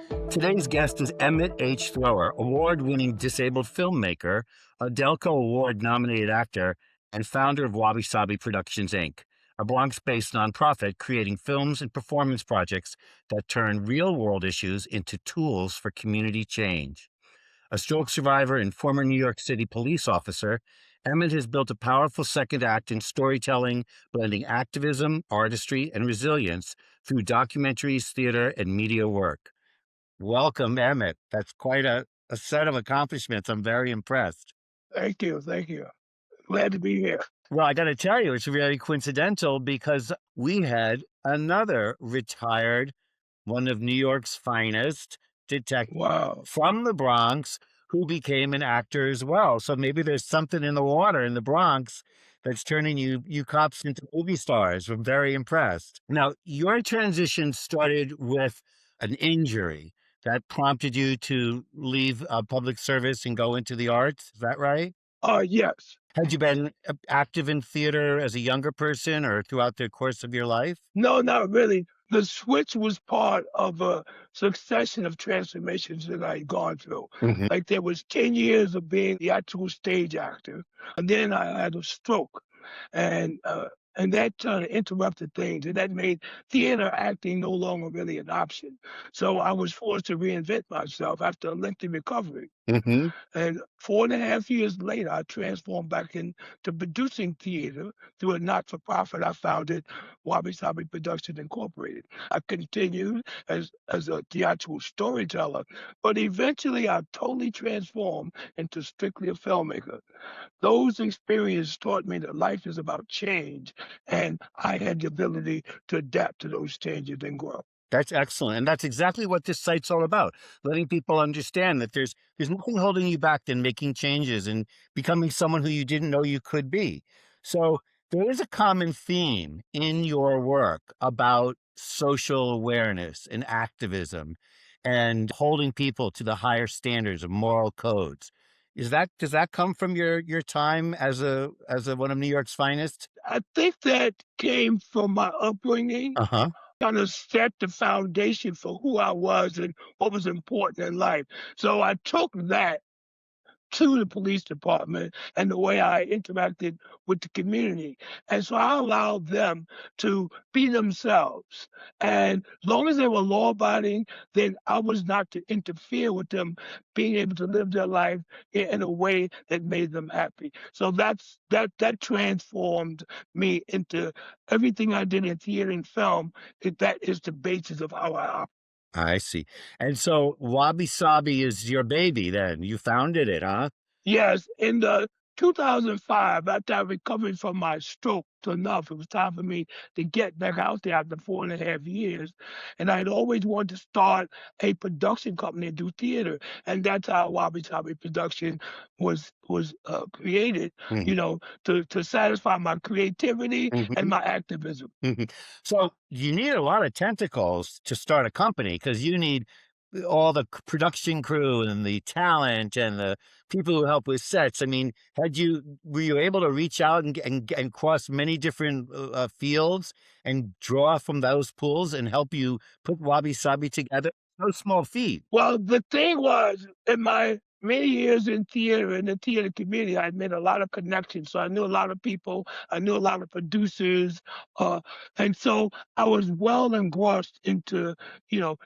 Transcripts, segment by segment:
Today's guest is Emmitt H. award-winning disabled filmmaker, a Delco Award-nominated actor, and founder of Wabi Sabi Productions, Inc., a Bronx-based nonprofit creating films and performance projects that turn real-world issues into tools for community change. A stroke survivor and former New York City police officer, Emmitt has built a powerful second act in storytelling, blending activism, artistry, and resilience through documentaries, theater, and media work. Welcome, Emmitt. That's quite a set of accomplishments. I'm very impressed. Thank you. Thank you. Glad to be here. Well, I got to tell you, it's very coincidental because we had another retired, one of New York's finest detectives Wow. from the Bronx who became an actor as well. So maybe there's something in the water in the Bronx that's turning you cops into movie stars. I'm very impressed. Now, your transition started with an injury that prompted you to leave public service and go into the arts. Is that right? Yes. Had you been active in theater as a younger person or throughout the course of your life? No, not really. The switch was part of a succession of transformations that I had gone through. Hmm. Like there was 10 years of being the actual stage actor, and then I had a stroke, and uh, and that kind of interrupted things, and that made theater acting no longer really an option. So I was forced to reinvent myself after a lengthy recovery. Hmm. And 4.5 years later, I transformed back into producing theater through a not-for-profit I founded, Wabi Sabi Productions Incorporated. I continued as a theatrical storyteller, but eventually I totally transformed into strictly a filmmaker. Those experiences taught me that life is about change, and I had the ability to adapt to those changes and grow. That's excellent. And that's exactly what this site's all about. Letting people understand that there's nothing holding you back than making changes and becoming someone who you didn't know you could be. So there is a common theme in your work about social awareness and activism and holding people to the higher standards of moral codes. Does that come from your time as a one of New York's finest? I think that came from my upbringing, Uh-huh. kind of set the foundation for who I was and what was important in life. So I took that to the police department and the way I interacted with the community. And so I allowed them to be themselves. And as long as they were law abiding, then I was not to interfere with them being able to live their life in a way that made them happy. So that transformed me into everything I did in theater and film. That is the basis of how I operate. I see. And so Wabi Sabi is your baby then. You founded it, huh? Yes, in the 2005, after I recovered from my stroke to enough, it was time for me to get back out there after 4.5 years. And I had always wanted to start a production company and do theater. And that's how Wabi Sabi Production was created, Mhm, to satisfy my creativity and mhm, my activism. mhm. So you need a lot of tentacles to start a company because you need all the production crew and the talent and the people who help with sets. I mean, were you able to reach out and cross many different fields and draw from those pools and help you put Wabi Sabi together? No small feat. Well, the thing was, in my many years in theater, in the theater community, I made a lot of connections. So I knew a lot of people, I knew a lot of producers, uh, and so I was well engrossed into,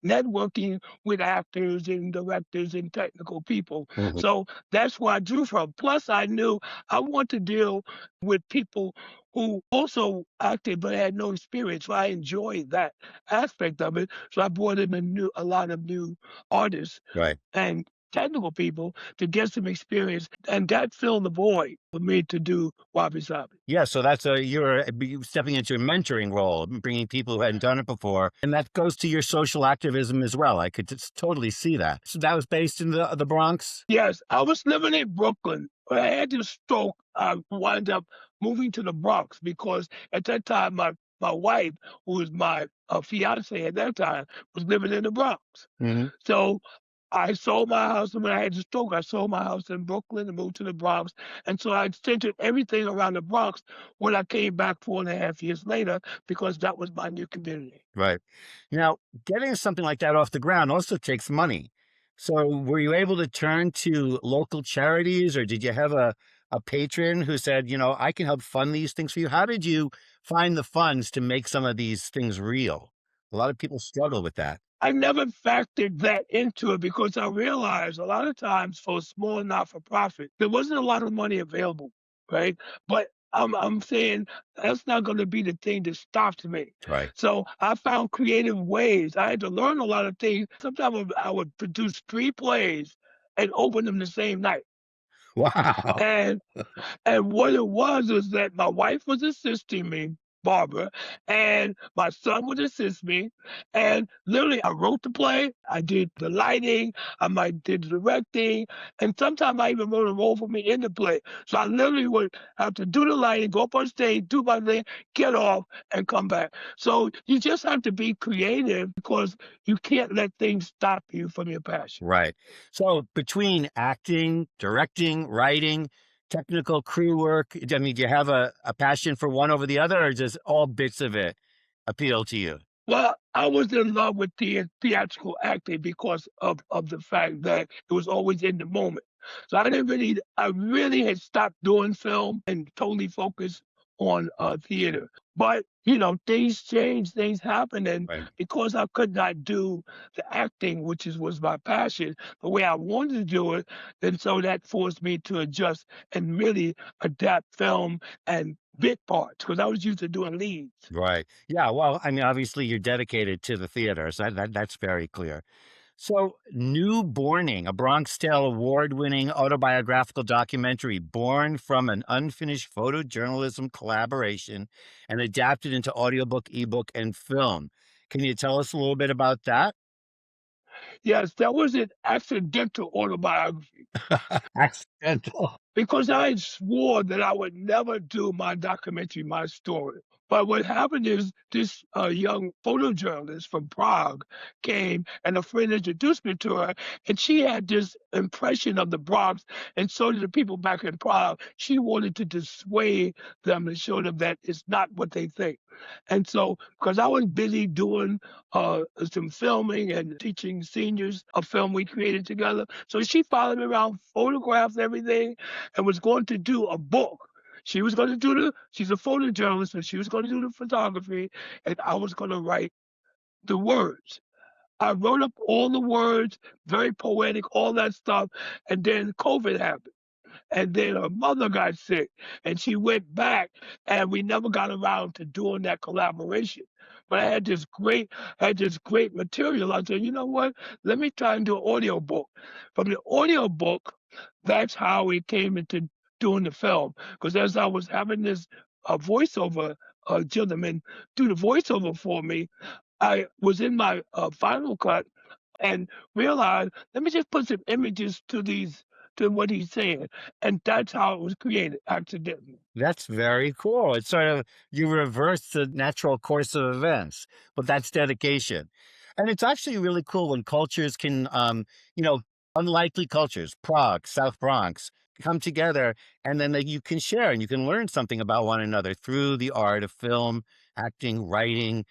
networking with actors and directors and technical people. Mhm. So that's where I drew from. Plus, I knew I want to deal with people who also acted but had no experience. So I enjoyed that aspect of it. So I brought in a lot of new artists Right. and technical people to get some experience, and that filled the void for me to do Wabi Sabi. Yeah, so you're stepping into a mentoring role, bringing people who hadn't done it before, and that goes to your social activism as well. I could just totally see that. So that was based in the Bronx? Yes, I was living in Brooklyn. When I had this stroke, I wound up moving to the Bronx because at that time my wife, who was my fiance at that time, was living in the Bronx. Mhm. So I sold my house, and when I had the stroke, I sold my house in Brooklyn and moved to the Bronx, and so I centered everything around the Bronx when I came back 4.5 years later because that was my new community. Right. Now, getting something like that off the ground also takes money. So, were you able to turn to local charities, or did you have a patron who said, I can help fund these things for you? How did you find the funds to make some of these things real? A lot of people struggle with that. I never factored that into it because I realized a lot of times for a small not-for-profit, there wasn't a lot of money available, right? But I'm saying that's not gonna be the thing that stops me. Right. So I found creative ways. I had to learn a lot of things. Sometimes I would produce 3 plays and open them the same night. Wow. And and what it was is that my wife was assisting me, Barbara, and my son would assist me. And literally, I wrote the play, I did the lighting, I might did the directing, and sometimes I even wrote a role for me in the play. So I literally would have to do the lighting, go up on stage, do my thing, get off, and come back. So you just have to be creative because you can't let things stop you from your passion. Right. So, between acting, directing, writing, technical crew work, I mean, do you have a passion for one over the other, or does all bits of it appeal to you? Well, I was in love with theatrical acting because of the fact that it was always in the moment. So I really had stopped doing film and totally focused on theater. But things change, things happen, and Right. because I could not do the acting, which was my passion, the way I wanted to do it, then so that forced me to adjust and really adapt film and bit parts because I was used to doing leads. Right. Yeah. Well, I mean, obviously, you're dedicated to the theater, so that's very clear. So, New Borning, a Bronx Tale award-winning autobiographical documentary born from an unfinished photojournalism collaboration and adapted into audiobook, ebook, and film. Can you tell us a little bit about that? Yes, that was an accidental autobiography Accidental. because I had swore that I would never do my documentary, my story. But what happened is this young photojournalist from Prague came and a friend introduced me to her, and she had this impression of the Bronx, and so did the people back in Prague. She wanted to dissuade them and show them that it's not what they think. And so, because I was busy doing some filming and teaching seniors a film we created together, so she followed me around, photographed everything, and was going to do a book. She was going to do she's a photojournalist, and she was going to do the photography, and I was going to write the words. I wrote up all the words, very poetic, all that stuff, and then COVID happened. And then her mother got sick, and she went back, and we never got around to doing that collaboration. But I had this great material. I said, you know what? Let me try and do an audio book. From the audio book, that's how we came into doing the film. Because as I was having this voiceover gentleman do the voiceover for me, I was in my final cut and realized, let me just put some images to what he's saying. And that's how it was created accidentally. That's very cool. It's sort of you reverse the natural course of events, but that's dedication. And it's actually really cool when cultures can, you know, unlikely cultures, Prague, South Bronx, come together and then you can share and you can learn something about one another through the art of film, acting, writing,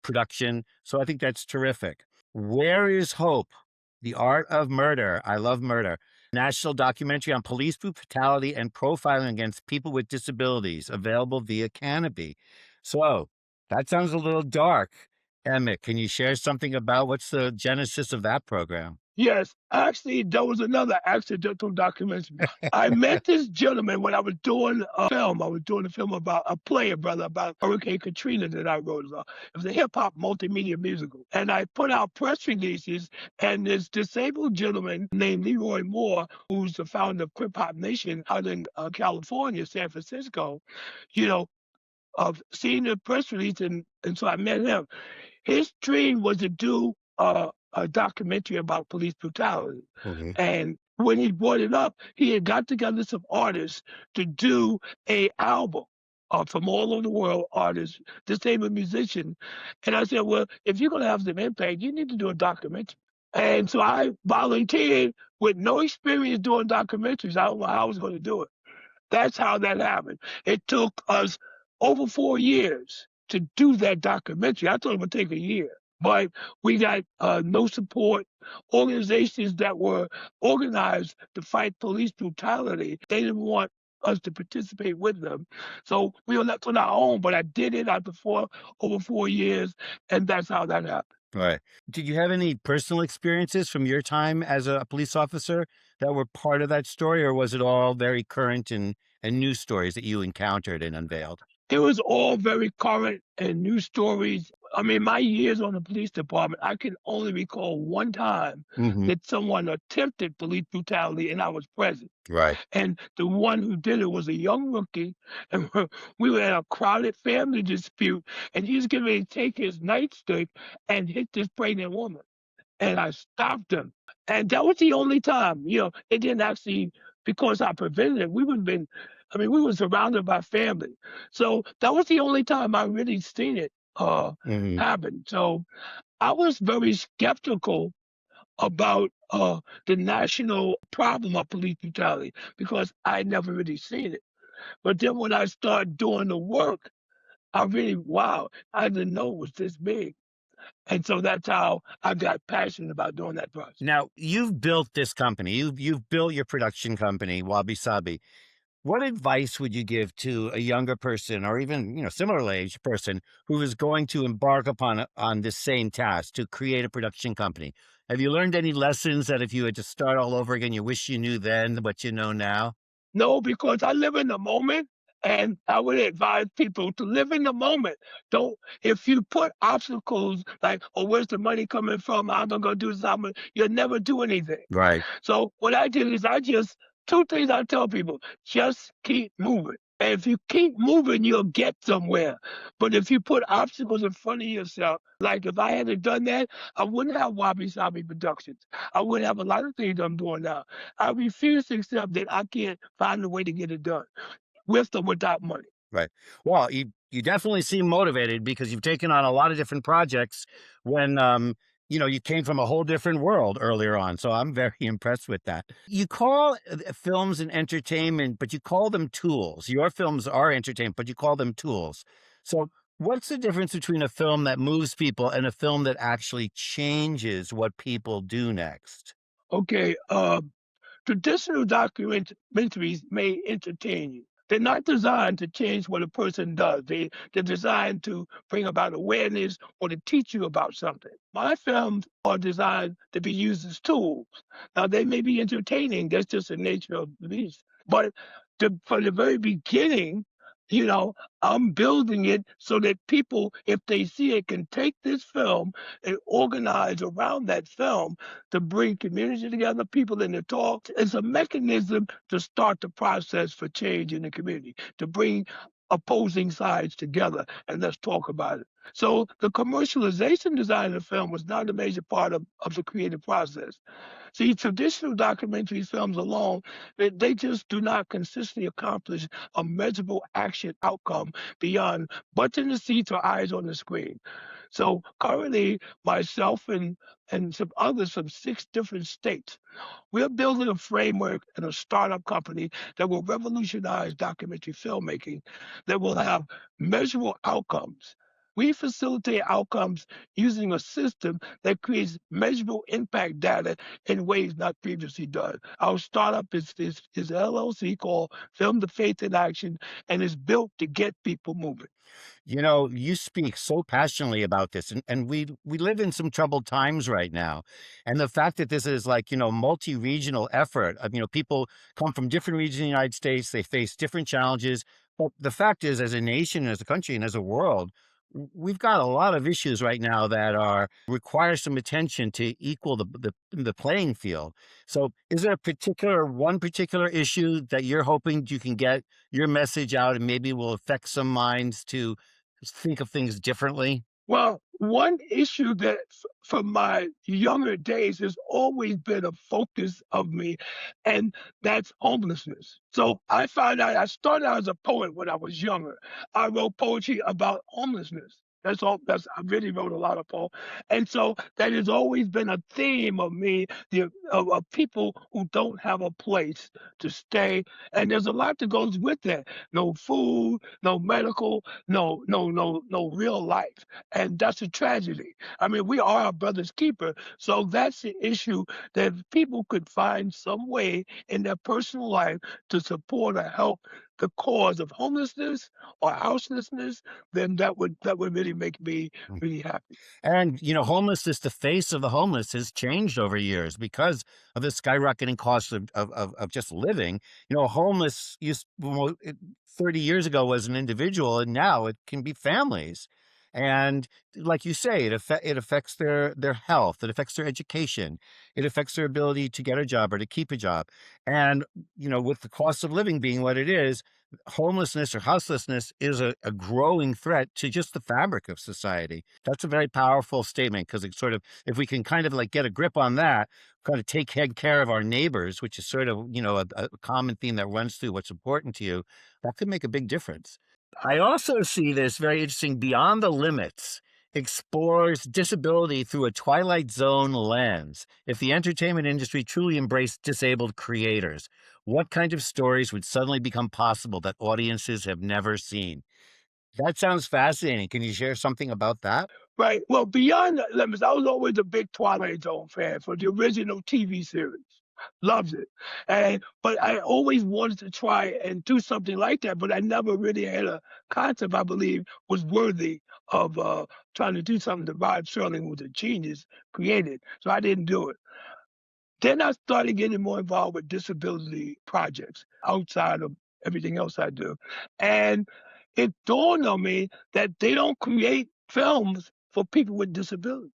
production. So I think that's terrific. Where is Hope? The Art of Murder. I love murder. National documentary on police brutality and profiling against people with disabilities, available via Canopy. So that sounds a little dark. Emmett, can you share something about what's the genesis of that program? Yes, actually, there was another accidental documentary. I met this gentleman when I was doing a film. I was doing a film about a player, brother, about Hurricane Katrina that I wrote. It was a hip hop multimedia musical. And I put out press releases, and this disabled gentleman named Leroy Moore, who's the founder of Crip Hop Nation out in California, San Francisco, you know, of seeing the press release, and so I met him. His dream was to do a documentary about police brutality. Mhm. And when he brought it up, he had got together some artists to do a album from all over the world, artists, disabled musicians. And I said, well, if you're going to have some impact, you need to do a documentary. And so I volunteered with no experience doing documentaries. I don't know how I was going to do it. That's how that happened. It took us over 4 years to do that documentary. I thought it would take a year, but we got no support. Organizations that were organized to fight police brutality, they didn't want us to participate with them. So we were left on our own, but I did it after over 4 years, and that's how that happened. Right. Did you have any personal experiences from your time as a police officer that were part of that story, or was it all very current and news stories that you encountered and unveiled? It was all very current and news stories. I mean, my years on the police department, I can only recall one time Hmm. that someone attempted police brutality and I was present. Right. And the one who did it was a young rookie, and we were in a crowded family dispute, and he was getting ready to take his nightstick and hit this pregnant woman. And I stopped him. And that was the only time, it didn't actually, because I prevented it, we would have been, I mean, we were surrounded by family. So that was the only time I really seen it Hmm. happen. So I was very skeptical about the national problem of police brutality because I never really seen it. But then when I started doing the work, I really, wow, I didn't know it was this big. And so that's how I got passionate about doing that process. Now, you've built this company. You've built your production company, Wabi Sabi. What advice would you give to a younger person, or even similar age person, who is going to embark on this same task to create a production company? Have you learned any lessons that if you had to start all over again, you wish you knew then what you know now? No, because I live in the moment, and I would advise people to live in the moment. Don't If you put obstacles like, "Oh, where's the money coming from? How am I gonna do this? You'll never do anything. Right. So what I did is I just two things I tell people: just keep moving. And if you keep moving, you'll get somewhere. But if you put obstacles in front of yourself, like if I hadn't done that, I wouldn't have Wabi Sabi Productions. I wouldn't have a lot of things I'm doing now. I refuse to accept that I can't find a way to get it done, with or without money. Right. Well, you definitely seem motivated because you've taken on a lot of different projects when you came from a whole different world earlier on. So I'm very impressed with that. You call films and entertainment, but you call them tools. Your films are entertainment, but you call them tools. So what's the difference between a film that moves people and a film that actually changes what people do next? Okay, traditional documentaries may entertain you. They're not designed to change what a person does. They're designed to bring about awareness or to teach you about something. My films are designed to be used as tools. Now, they may be entertaining. That's just the nature of the beast. But from the very beginning, you know, I'm building it so that people, if they see it, can take this film and organize around that film to bring community together, people in the talk. It's a mechanism to start the process for change in the community, to bring opposing sides together and let's talk about it. So the commercialization design of the film was not a major part of the creative process. See, traditional documentary films alone, they just do not consistently accomplish a measurable action outcome beyond butts in the seats or eyes on the screen. So currently, myself and some others from 6 different states, we're building a framework and a startup company that will revolutionize documentary filmmaking, that will have measurable outcomes. We facilitate outcomes using a system that creates measurable impact data in ways not previously done. Our startup is an LLC called Film the Faith in Action, and is built to get people moving. You speak so passionately about this, and we live in some troubled times right now. And the fact that this is like, multi-regional effort, people come from different regions of the United States, they face different challenges. But the fact is, as a nation, as a country, and as a world, we've got a lot of issues right now that are require some attention to equal the playing field. So is there one particular issue that you're hoping you can get your message out and maybe will affect some minds to think of things differently? Well, one issue that from my younger days has always been a focus of me, and that's homelessness. So I found out I started out as a poet when I was younger. I wrote poetry about homelessness. That's all. I really wrote a lot of poems, and so that has always been a theme of me, of people who don't have a place to stay, and there's a lot that goes with that. No food, no medical, no real life, and that's a tragedy. I mean, we are our brother's keeper, so that's the issue, that if people could find some way in their personal life to support or help the cause of homelessness or houselessness, then that would really make me really happy. And, homelessness, the face of the homeless has changed over years because of the skyrocketing cost of just living. Homeless 30 years ago was an individual, and now it can be families. And like you say, it affects their health, it affects their education, it affects their ability to get a job or to keep a job. And, with the cost of living being what it is, homelessness or houselessness is a growing threat to just the fabric of society. That's a very powerful statement because it's sort of, if we can kind of like get a grip on that, kind of take care of our neighbors, which is sort of, a common theme that runs through what's important to you, that could make a big difference. I also see this very interesting Beyond the Limits explores disability through a Twilight Zone lens. If the entertainment industry truly embraced disabled creators, what kind of stories would suddenly become possible that audiences have never seen? That sounds fascinating. Can you share something about that? Right. Well, Beyond the Limits, I was always a big Twilight Zone fan for the original TV series. Loved it. But I always wanted to try and do something like that, but I never really had a concept I believe was worthy of trying to do something that Rod Serling was a genius created. So I didn't do it. Then I started getting more involved with disability projects outside of everything else I do. And it dawned on me that they don't create films for people with disabilities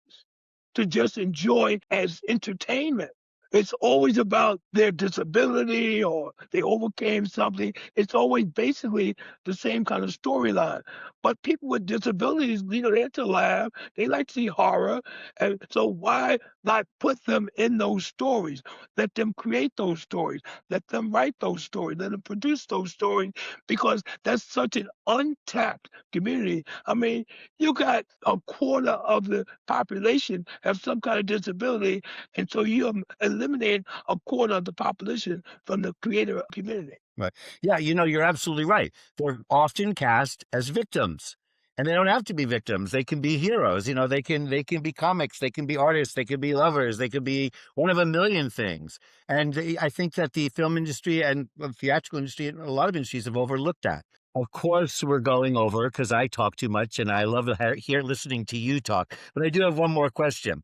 to just enjoy as entertainment. It's always about their disability or they overcame something. It's always basically the same kind of storyline. But people with disabilities, they like to laugh, they like to see horror. And so why not put them in those stories? Let them create those stories. Let them write those stories. Let them produce those stories because that's such an untapped community. I mean, you got a quarter of the population have some kind of disability, and so you eliminate a quarter of the population from the creator community. Right. Yeah, you're absolutely right. They're often cast as victims. And they don't have to be victims. They can be heroes. They can be comics, they can be artists, they can be lovers, they could be one of a million things. And I think that the film industry and the theatrical industry and a lot of industries have overlooked that. Of course, we're going over because I talk too much and I love listening to you talk. But I do have one more question.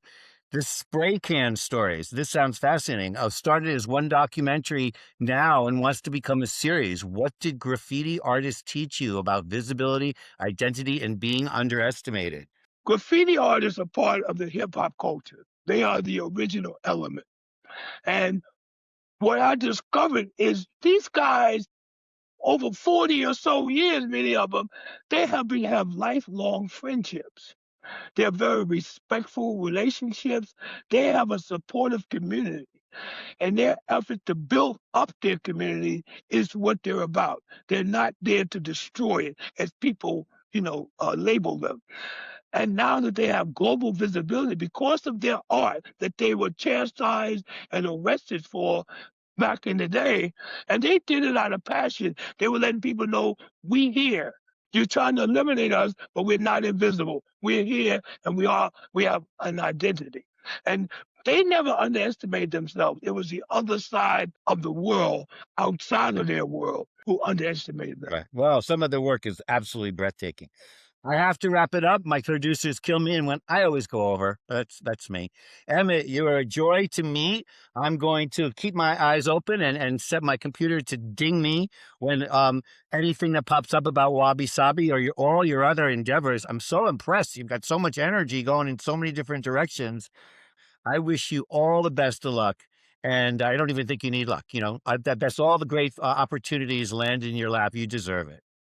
The spray can stories. This sounds fascinating. Started as one documentary now and wants to become a series. What did graffiti artists teach you about visibility, identity, and being underestimated? Graffiti artists are part of the hip hop culture. They are the original element. And what I discovered is these guys, over 40 or so years, many of them, have lifelong friendships. They're very respectful relationships. They have a supportive community. And their effort to build up their community is what they're about. They're not there to destroy it, as people, label them. And now that they have global visibility because of their art that they were chastised and arrested for back in the day, and they did it out of passion. They were letting people know, we here. You're trying to eliminate us, but we're not invisible. We're here and we have an identity. And they never underestimated themselves. It was the other side of the world, outside of their world, who underestimated them. Right. Well, some of the work is absolutely breathtaking. I have to wrap it up. My producers kill me, and when I always go over, that's me. Emmitt, you are a joy to meet. I'm going to keep my eyes open and set my computer to ding me when anything that pops up about Wabi Sabi or all your other endeavors. I'm so impressed. You've got so much energy going in so many different directions. I wish you all the best of luck. And I don't even think you need luck. That's all the great opportunities land in your lap. You deserve it.